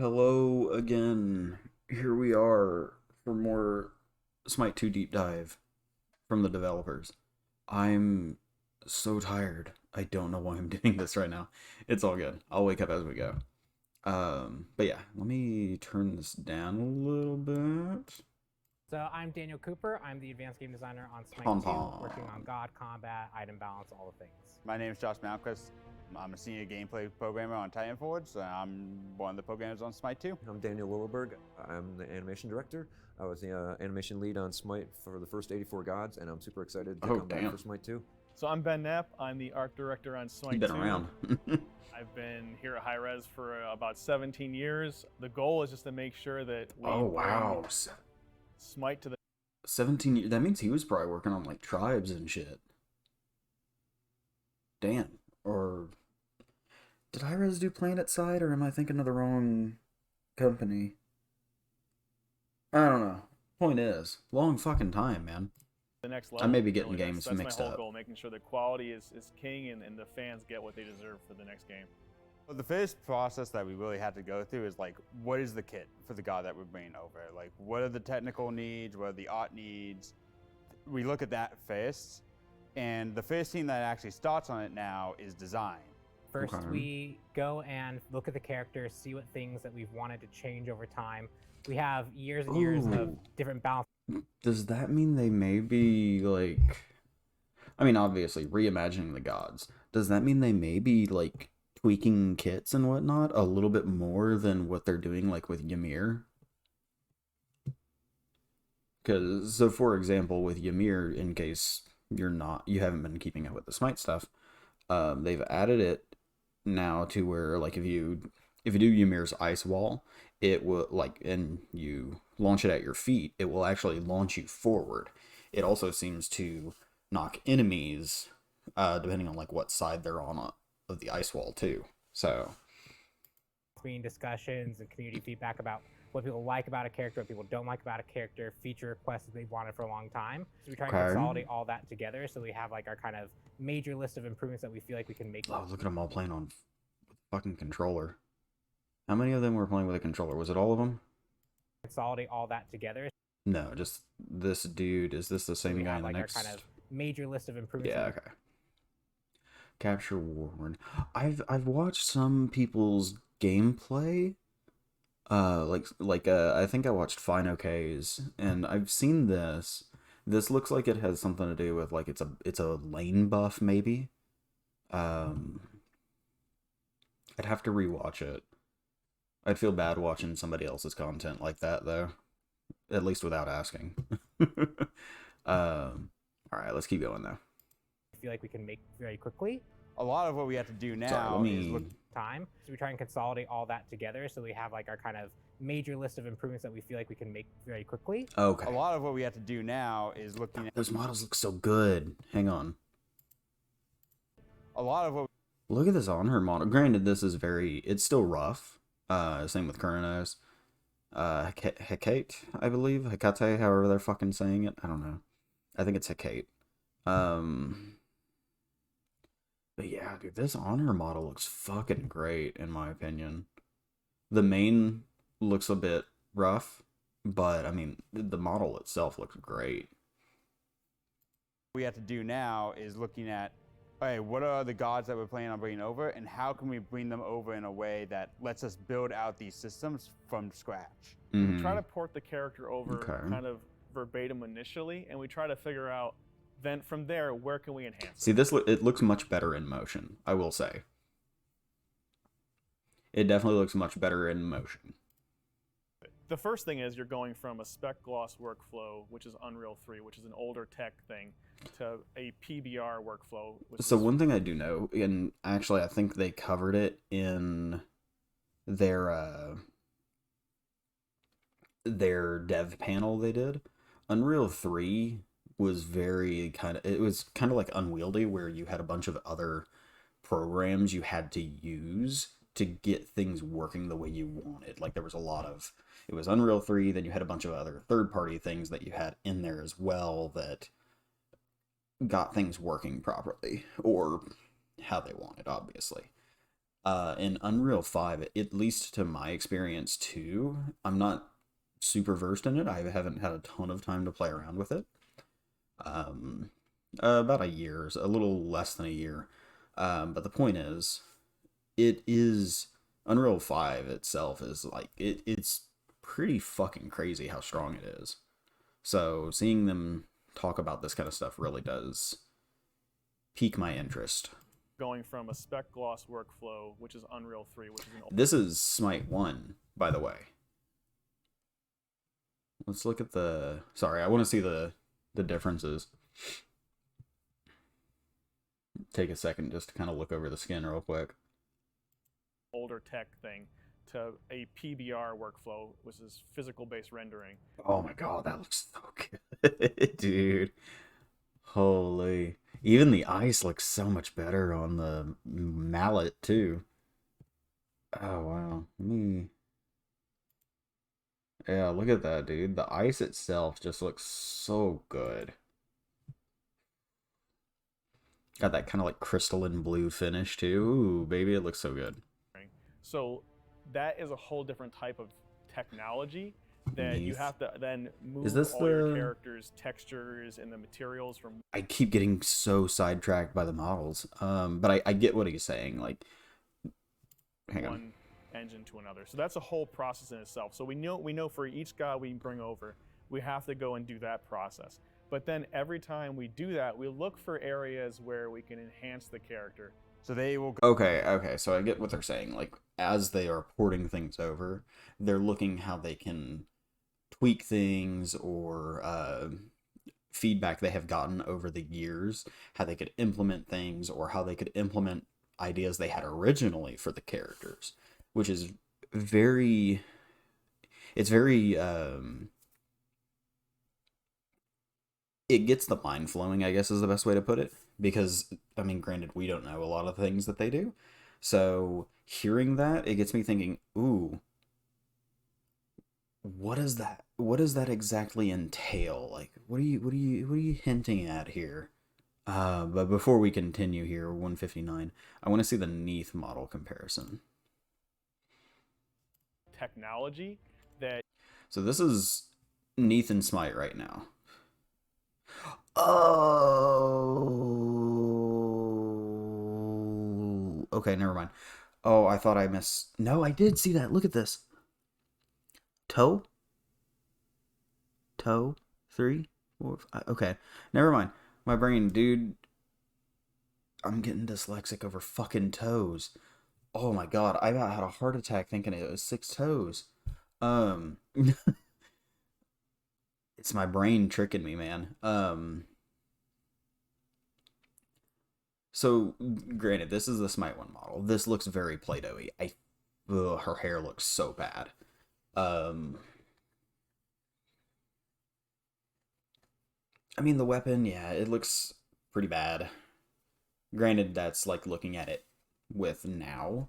Hello again. Here we are for more Smite 2 deep dive from the developers. I'm so tired. I don't know why I'm doing this right now. It's all good. I'll wake up as we go. But yeah, let me turn this down a little bit. So I'm Daniel Cooper. I'm the advanced game designer on SMITE Pom 2, pom. working on God, combat, item balance, all the things. My name is Josh Malmquist. I'm a senior gameplay programmer on Titanforge, and I'm one of the programmers on SMITE 2. I'm Daniel Lilleberg. I'm the animation director. I was the animation lead on SMITE for the first 84 Gods, and I'm super excited to come back for SMITE 2. So I'm Ben Knapp. I'm the art director on SMITE 2. You've been around. I've been here at Hi-Rez for about 17 years. The goal is just to make sure that we wow. SMITE to the 17 years. That means he was probably working on like tribes and shit. Damn. Or did Hi-Rez do Planet Side, or am I thinking of the wrong company? I don't know. Point is, long fucking time, man. next level. I may be getting Really, games that's mixed my whole up. goal, making sure that quality is king and the fans get what they deserve for the next game. Well, the first process that we really had to go through is like, what is the kit for the god that we're bringing over? Like, what are the technical needs? What are the art needs? We look at that first, and the first team that actually starts on it now is design. First, Okay. we go and look at the characters, see what things that we've wanted to change over time. We have years and years of Ooh. different balance. Does that mean they may be like, I mean, obviously reimagining the gods. Does that mean they may be like tweaking kits and whatnot a little bit more than what they're doing like with Ymir? Because, so for example, with Ymir, in case you haven't been keeping up with the Smite stuff, they've added it now to where like if you do Ymir's ice wall, it will like, and you launch it at your feet, it will actually launch you forward. It also seems to knock enemies, depending on like what side they're on of the ice wall too. So Between discussions and community feedback about what people like about a character, what people don't like about a character, feature requests that they've wanted for a long time. So we try and consolidate all that together so we have like our kind of major list of improvements that we feel like we can make. oh, look at them all playing on fucking controller. How many of them were playing with a controller? Was it all of them? Consolidate all that together. No, just this dude. Is this the So same we guy have in the like next? our kind of major list of improvements. Yeah, okay. Capture Warren. I've watched some people's gameplay. I think I watched Fine OK's, and I've seen this. This looks like it has something to do with like it's a lane buff maybe. I'd have to rewatch it. I'd feel bad watching somebody else's content like that though. At least without asking. All right, let's keep going though. I feel like we can make very quickly. A lot of what we have to do now Sorry, let is me. look. Time. So we try and consolidate all that together so we have like our kind of major list of improvements that we feel like we can make very quickly. Okay. A lot of what we have to do now is looking at Those models look so good. Hang on. a lot of what. Look at this on her model. Granted, this is it's still rough. Same with Kronos. Hecate, I believe. Hecate, however they're fucking saying it. I don't know. I think it's Hecate. But yeah, dude, this on her model looks fucking great, in my opinion. The main looks a bit rough, but I mean, the model itself looks great. We have to do now is looking at, okay, what are the gods that we're planning on bringing over, and how can we bring them over in a way that lets us build out these systems from scratch? Mhm. We try to port the character over Okay. kind of verbatim initially, and we try to figure out then from there where can we enhance See, it. it looks much better in motion, I will say. It definitely looks much better in motion. The first thing is you're going from a spec gloss workflow, which is Unreal 3, which is an older tech thing, to a PBR workflow. Which So is one thing I do know, and actually I think they covered it in their dev panel they did. Unreal 3 was it was kind of like unwieldy, where you had a bunch of other programs you had to use to get things working the way you wanted. Like there was it was Unreal 3, then you had a bunch of other third-party things that you had in there as well that got things working properly, or how they wanted, obviously. In Unreal 5, at least to my experience too, I'm not super versed in it. I haven't had a ton of time to play around with it. Um, about a year, a little less than a year. But the point is, it is Unreal 5 itself is like it's pretty fucking crazy how strong it is. So seeing them talk about this kind of stuff really does pique my interest. Going from a spec gloss workflow, which is Unreal 3, which is an This is Smite 1, by the way. Let's look at the... Sorry, I want to see the differences. Take a second just to kind of look over the skin real quick. older tech thing to a PBR workflow, which is physical-based rendering. Oh my god, that looks so good, dude. Holy. Even the ice looks so much better on the mallet, too. Oh, wow. Yeah, look at that, dude. The ice itself just looks so good. Got that kind of like crystalline blue finish, too. Ooh, baby, it looks so good. So that is a whole different type of technology that you have to then move all your characters, textures, and the materials from... I keep getting so sidetracked by the models. But I get what he's saying. Like, hang on. One engine to another. So that's a whole process in itself. So we know for each god we bring over, we have to go and do that process. But then every time we do that, we look for areas where we can enhance the character. So they will go... Okay, so I get what they're saying. Like, as they are porting things over, they're looking how they can tweak things or feedback they have gotten over the years, how they could implement things or how they could implement ideas they had originally for the characters, which is very... It's very... it gets the mind flowing, I guess is the best way to put it. Because, I mean, granted, we don't know a lot of things that they do. So, hearing that, it gets me thinking, ooh, what is that? What does that exactly entail? Like, what are you hinting at here? But before we continue here, 159, I want to see the Neath model comparison. Technology that... So this is Neath and Smite right now. Oh, okay, never mind. Oh, I thought I missed. No, I did see that. Look at this. Toe? 3, 4, 5. Okay, never mind. My brain, dude. I'm getting dyslexic over fucking toes. Oh my god, I about had a heart attack thinking it was 6 toes. It's my brain tricking me, man. So, granted, this is the Smite 1 model. This looks very Play-Doh-y. Her hair looks so bad. I mean, the weapon, yeah, it looks pretty bad. Granted, that's like looking at it with now.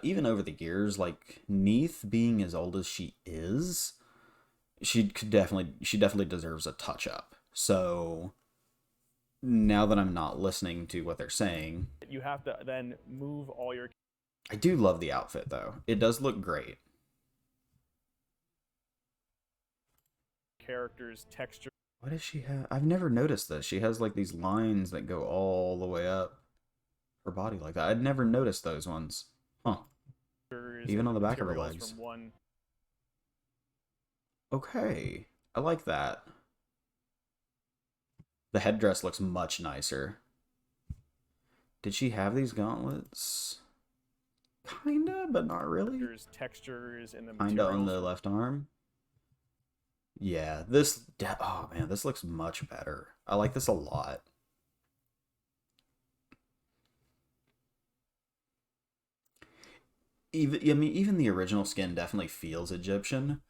Even over the years, like, Neath being as old as she is... she definitely deserves a touch up. So now that I'm not listening to what they're saying, you have to then move all your... I do love the outfit though. It does look great. Characters, texture. What does she have? I've never noticed this. She has like these lines that go all the way up her body like that. I'd never noticed those ones. Huh. Even on the back of her legs. From one... Okay, I like that. The headdress looks much nicer. Did she have these gauntlets? Kinda, but not really. Textures and the Kinda on the left arm. Yeah, oh man, this looks much better. I like this a lot. Even the original skin definitely feels Egyptian.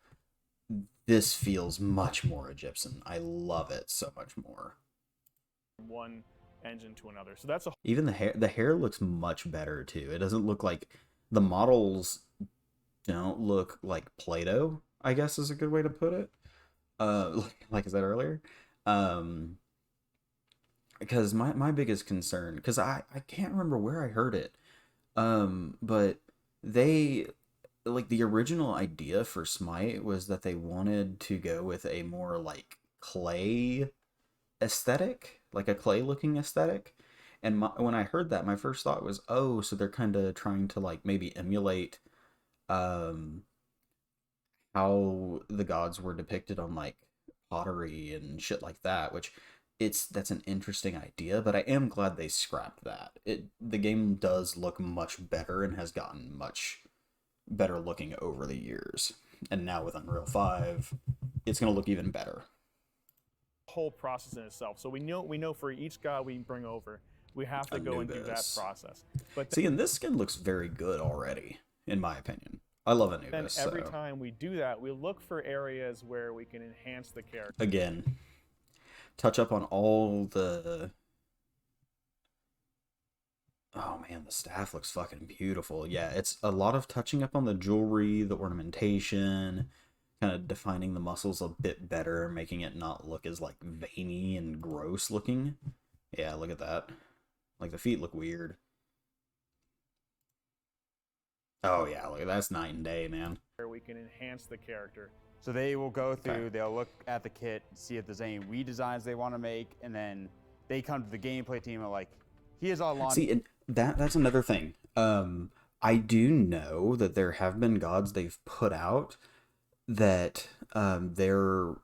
This feels much more Egyptian. I love it so much more. One engine to another. So that's a... Even the hair looks much better too. It doesn't look like the models don't look like Play-Doh, I guess is a good way to put it. Like I said earlier. Because my biggest concern, because I can't remember where I heard it. But they like the original idea for Smite was that they wanted to go with a more like clay aesthetic, like a clay looking aesthetic. And when I heard that, my first thought was, oh, so they're kind of trying to like maybe emulate um how the gods were depicted on like pottery and shit like that, which that's an interesting idea, but I am glad they scrapped that. The game does look much better and has gotten much better looking over the years. And now with Unreal 5, it's going to look even better. Whole process in itself. So we know for each god we bring over, we have to go and do that Anubis. process. But See, and this skin looks very good already, in my opinion. I love then Anubis. every So. time we do that, we look for areas where we can enhance the character. Again, touch up on all the. Oh man, the staff looks fucking beautiful. Yeah, it's a lot of touching up on the jewelry, the ornamentation, kind of defining the muscles a bit better, making it not look as like veiny and gross looking. Yeah, look at that. Like the feet look weird. Oh yeah, look, that's night and day, man. Where we can enhance the character. So they will go through, they'll look at the kit, see if there's any redesigns they want to make, and then they come to the gameplay team and are like, here's our launch. See, and that's another thing. I do know that there have been gods they've put out that there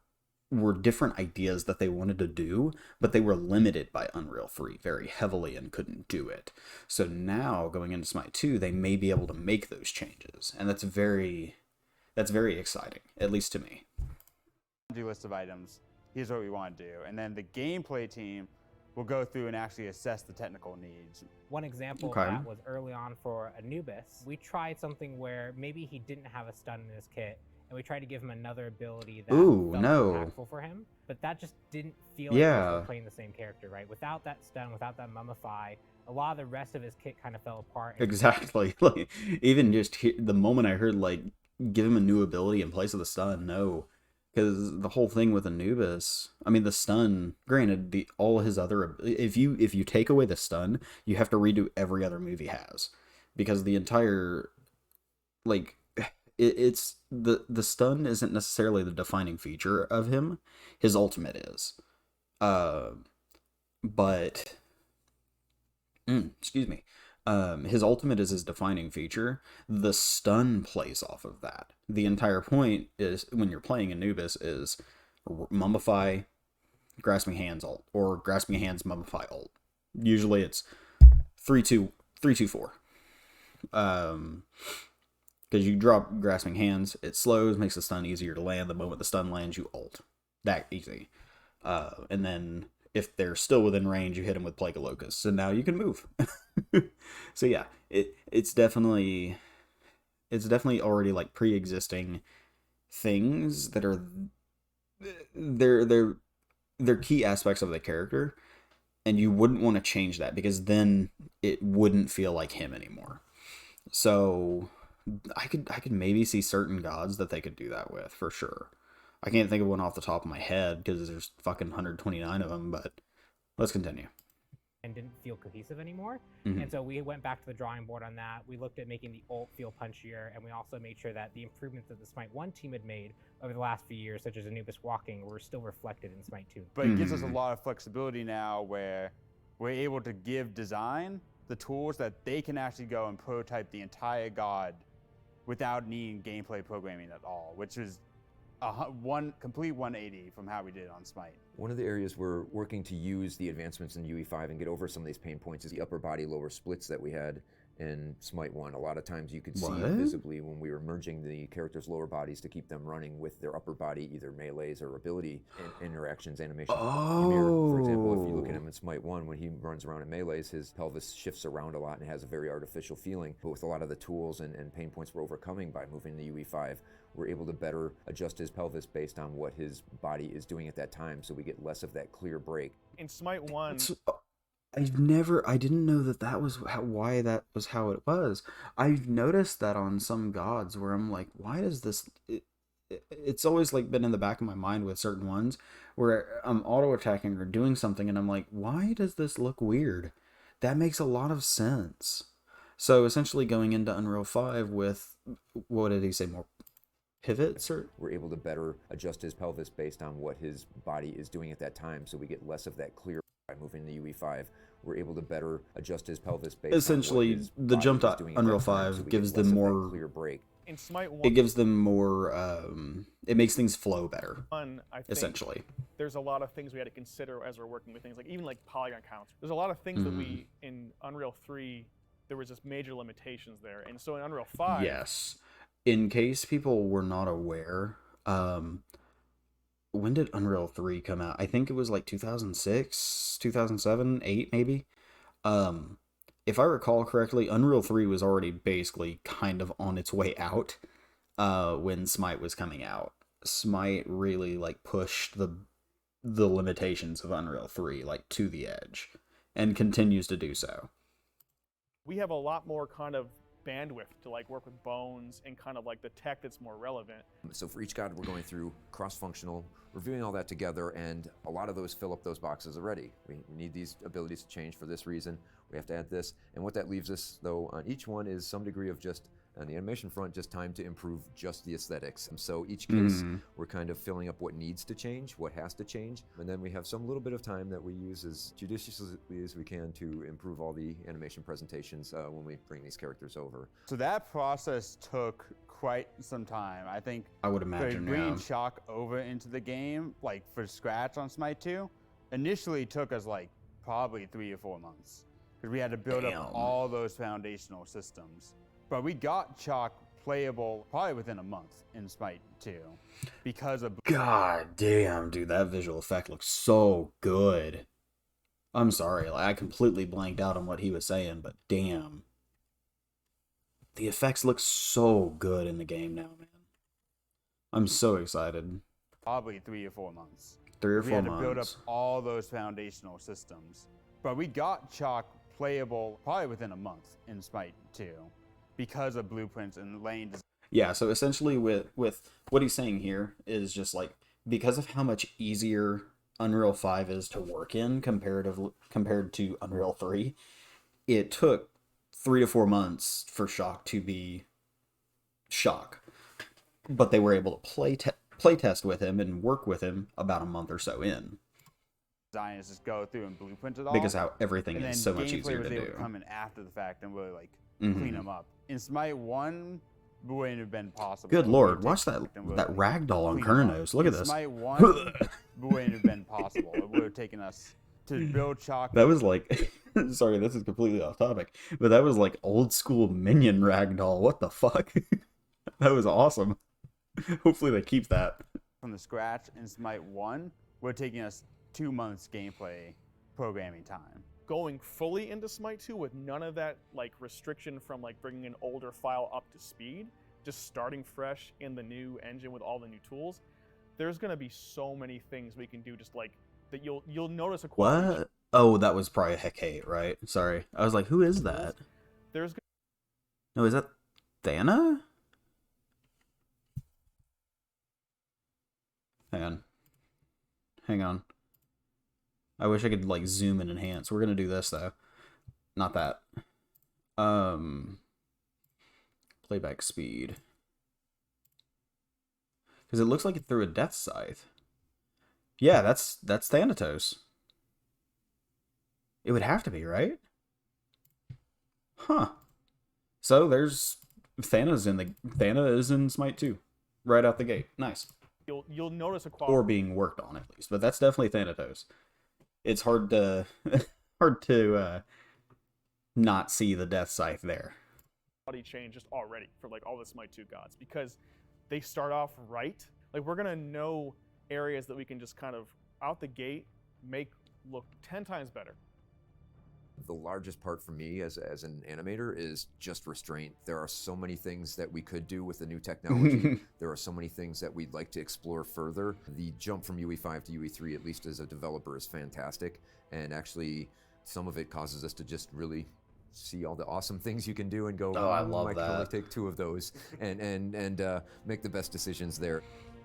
were different ideas that they wanted to do, but they were limited by Unreal 3 very heavily and couldn't do it. So now going into Smite 2, they may be able to make those changes, and that's very exciting, at least to me. List of items. Here's what we want to do, and then the gameplay team will go through and actually assess the technical needs. One example Okay. of that was early on for Anubis. We tried something where maybe he didn't have a stun in his kit, and we tried to give him another ability that Ooh, felt no. impactful for him. But that just didn't feel like Yeah. we were playing the same character, right? Without that stun, without that mummify, a lot of the rest of his kit kind of fell apart. Exactly. Like, even just the moment I heard like give him a new ability in place of the stun, no. Because the whole thing with Anubis, I mean, the stun. Granted, all his other, if you take away the stun, you have to redo every other move he has, because the entire, like, it's the stun isn't necessarily the defining feature of him. His ultimate is, but, excuse me. His ultimate is his defining feature. The stun plays off of that. The entire point is when you're playing Anubis is mummify, grasping hands ult, or grasping hands mummify ult. Usually it's 3-2-4. Because you drop grasping hands, it slows, makes the stun easier to land. The moment the stun lands, you ult. That easy. And then if they're still within range, you hit them with Plague of Locusts, and now you can move. So yeah, it's definitely already like pre-existing things that are they're key aspects of the character, and you wouldn't want to change that because then it wouldn't feel like him anymore. So I could maybe see certain gods that they could do that with for sure. I can't think of one off the top of my head because there's fucking 129 of them, but let's continue. And didn't feel cohesive anymore. Mhm. And so we went back to the drawing board on that. We looked at making the ult feel punchier, and we also made sure that the improvements that the Smite 1 team had made over the last few years, such as Anubis walking, were still reflected in Smite 2. But it gives us a lot of flexibility now where we're able to give design the tools that they can actually go and prototype the entire god without needing gameplay programming at all, which is one complete 180 from how we did on Smite. One of the areas we're working to use the advancements in UE5 and get over some of these pain points is the upper body lower splits that we had in Smite 1. A lot of times you could see What? visibly when we were merging the characters' lower bodies to keep them running with their upper body, either melees or ability interactions, animation. Ymir, for example, if you look at him in Smite 1, when he runs around in melees, his pelvis shifts around a lot and has a very artificial feeling. But with a lot of the tools and pain points we're overcoming by moving to UE5, we're able to better adjust his pelvis based on what his body is doing at that time, so we get less of that clear break. In Smite 1, I didn't know that was why that was how it was. I've noticed that on some gods where I'm like, why does this... It's always like been in the back of my mind with certain ones where I'm auto-attacking or doing something and I'm like, why does this look weird? That makes a lot of sense. So essentially going into Unreal 5 with, what did he say, more pivots? Or We're able to better adjust his pelvis based on what his body is doing at that time, so we get less of that clear by moving to UE5. We're able to better adjust his pelvis based essentially on what his the body jump is to doing at Unreal that time, 5 so we gives get less them of that more clear break. In SMITE 1, it gives them more it makes things flow better, I think essentially. there's a lot of things we had to consider as we're working with things, like even like polygon counts. There's a lot of things that we, in Unreal 3, there was just major limitations there. And so in Unreal 5... Yes. In case people were not aware, when did Unreal 3 come out? I think it was like 2006, 2007, 8 maybe. If I recall correctly, Unreal 3 was already basically kind of on its way out when SMITE was coming out. SMITE really like pushed the limitations of Unreal 3 like to the edge and continues to do so. We have a lot more kind of bandwidth to like work with bones and kind of like the tech that's more relevant. So for each god, we're going through cross-functional, reviewing all that together, and a lot of those fill up those boxes already. We need these abilities to change for this reason. We have to add this. And what that leaves us, though, on each one is some degree of just, on the animation front, just time to improve just the aesthetics. So each case, we're kind of filling up what needs to change, what has to change, and then we have some little bit of time that we use as judiciously as we can to improve all the animation presentations when we bring these characters over. So that process took quite some time. I think I would imagine, bringing Chalk over into the game, like for scratch on SMITE 2, initially took us like probably 3 or 4 months because we had to build up all those foundational systems. But we got Chalk playable probably within a month in SMITE 2 because of... God damn, dude, that visual effect looks so good. I'm sorry, like, I completely blanked out on what he was saying, but damn. The effects look so good in the game now, man. I'm so excited. Probably 3 or 4 months. 3 or 4 months. We had to build up all those foundational systems. But we got Chalk playable probably within a month in SMITE 2 because of blueprints and lane design. Yeah, so essentially with what he's saying here is just like, because of how much easier Unreal 5 is to work in compared to Unreal 3, it took 3 to 4 months for Shock to be Shock. But they were able to play test with him and work with him about a month or so in. Designers just go through and blueprint it all. Because how everything is so much easier to was able do. to come in after the fact and really like clean them up. In SMITE 1, it wouldn't have been possible. Good lord, watch that ragdoll on Kernos. Look at this. SMITE 1, it wouldn't have been possible. It would have taken us to build Chalk. That was like, sorry, this is completely off topic, but that was like old school minion ragdoll. What the fuck? That was awesome. Hopefully they keep that. From the scratch in SMITE 1 would have taken us 2 months gameplay programming time. Going fully into SMITE 2 with none of that like restriction from like bringing an older file up to speed, just starting fresh in the new engine with all the new tools, there's gonna be so many things we can do just like that you'll notice a quality. What? Oh, that was probably Hecate, right? Sorry. I was like, who is that? No, is that Thana? Hang on. I wish I could like zoom and enhance. We're gonna do this though. Not that. Playback speed. Because it looks like it threw a death scythe. Yeah, that's Thanatos. It would have to be, right? Huh. So there's Thana is in SMITE 2. Right out the gate. Nice. You'll notice a quality. Or being worked on at least. But that's definitely Thanatos. It's hard to not see the death scythe there. Quality change just already for like all the SMITE 2 gods because they start off right. Like we're gonna know areas that we can just kind of out the gate make look 10 times better. The largest part for me as an animator is just restraint. There are so many things that we could do with the new technology. There are so many things that we'd like to explore further. The jump from UE5 to UE3, at least as a developer, is fantastic. And actually, some of it causes us to just really see all the awesome things you can do and go, oh, I love that. Totally take 2 of those and make the best decisions there.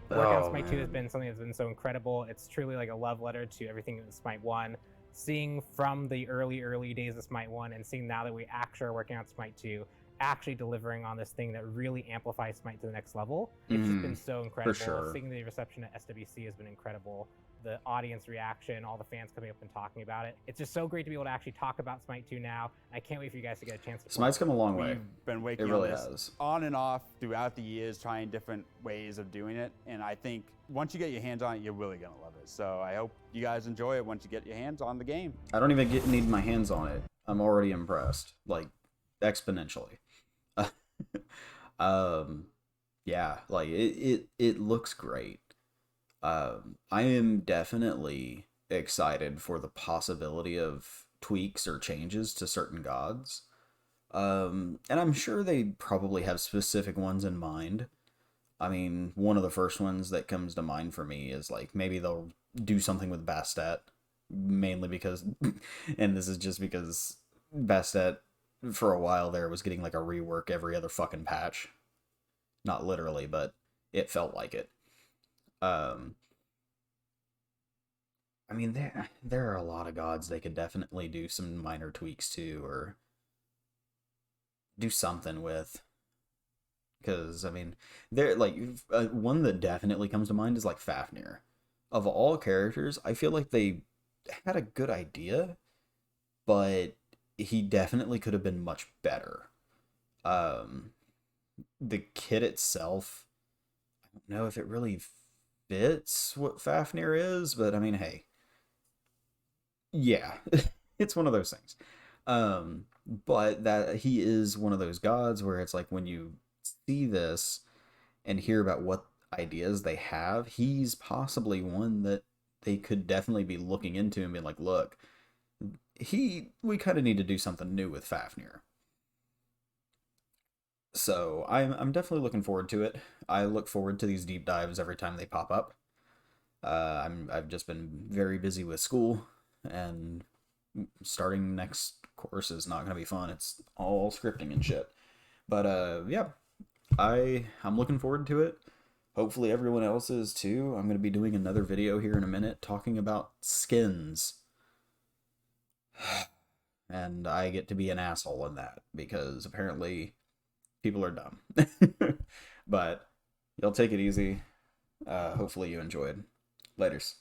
Working on SMITE 2 has been something that's been so incredible. It's truly like a love letter to everything in SMITE 1. seeing from the early days of Smite 1 and seeing now that we actually are working on Smite 2, actually delivering on this thing that really amplifies Smite to the next level. It's just been so incredible. sure. Seeing the reception at SWC has been incredible. The audience reaction, all the fans coming up and talking about it. It's just so great to be able to actually talk about Smite 2 now. I can't wait for you guys to get a chance to play. Smite's come a long way. We've been waking It really on this has. on and off throughout the years, trying different ways of doing it. And I think once you get your hands on it, you're really going to love it. So I hope you guys enjoy it once you get your hands on the game. I don't even need my hands on it. I'm already impressed, like exponentially. Yeah, like it looks great. I am definitely excited for the possibility of tweaks or changes to certain gods. And I'm sure they probably have specific ones in mind. I mean, one of the first ones that comes to mind for me is like maybe they'll do something with Bastet, mainly because, and this is just because Bastet for a while there was getting like a rework every other fucking patch. Not literally, but it felt like it. I mean, there are a lot of gods they could definitely do some minor tweaks to, or do something with. Because, I mean, they're like, one that definitely comes to mind is like Fafnir. Of all characters, I feel like they had a good idea, but he definitely could have been much better. The kit itself, I don't know if it really fits what Fafnir is, but I mean, hey, yeah, it's one of those things. But that he is one of those gods where it's like when you see this and hear about what ideas they have, he's possibly one that they could definitely be looking into and be like, look, we kind of need to do something new with Fafnir. So I'm definitely looking forward to it. I look forward to these deep dives every time they pop up. I've just been very busy with school, and starting next course is not gonna be fun. It's all scripting and shit. But yeah, I'm looking forward to it. Hopefully everyone else is too. I'm gonna be doing another video here in a minute talking about skins. And I get to be an asshole in that because apparently people are dumb. But you'll take it easy. Hopefully you enjoyed. Laters.